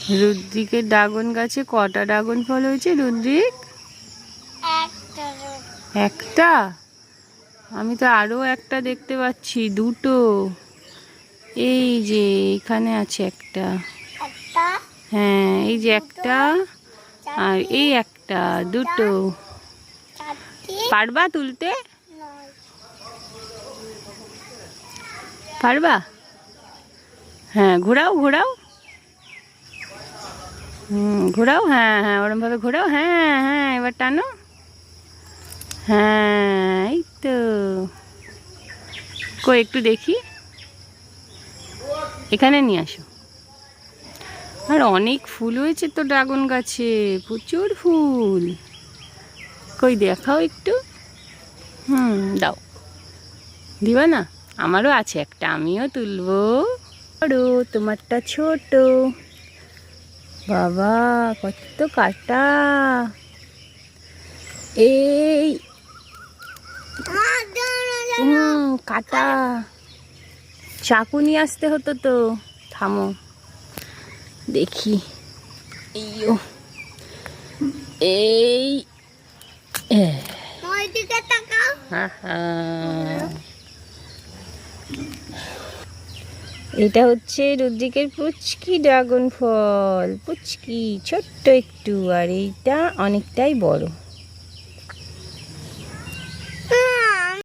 রুদ্রিকের dragon গাছে কটা dragon ফল হয়েছে রুদ্রিক? একটা? আমি তো আরো একটা দেখতে পাচ্ছি, দুটো। এই যে এখানে আছে একটা। হ্যাঁ, এই যে একটা, আর এই একটা, দুটো। পারবা তুলতে? পারবা? হ্যাঁ, ঘোরাও ঘোরাও। ঘোরাও, হ্যাঁ হ্যাঁ, ওরম ভাবে ঘোরাও। হ্যাঁ হ্যাঁ, এবার টানো। হ্যাঁ, এই তো। কই একটু দেখি, এখানে নিয়ে আসো। আর অনেক ফুল হয়েছে তো ড্রাগন গাছে, প্রচুর ফুল। কই দেখাও একটু। দাও। দিবা না? আমারও আছে একটা, আমিও তুলবো। বড়, তোমারটা ছোট। বাবা, কত কাটা! এই কাটা। চাকু নিয়ে আসতে হতো তো। থামো, দেখি। এইও, এই এটা হচ্ছে রুদ্রিকের পুচকি ড্রাগন ফল। পুচকি ছোট্ট একটু, আর এইটা অনেকটাই বড়।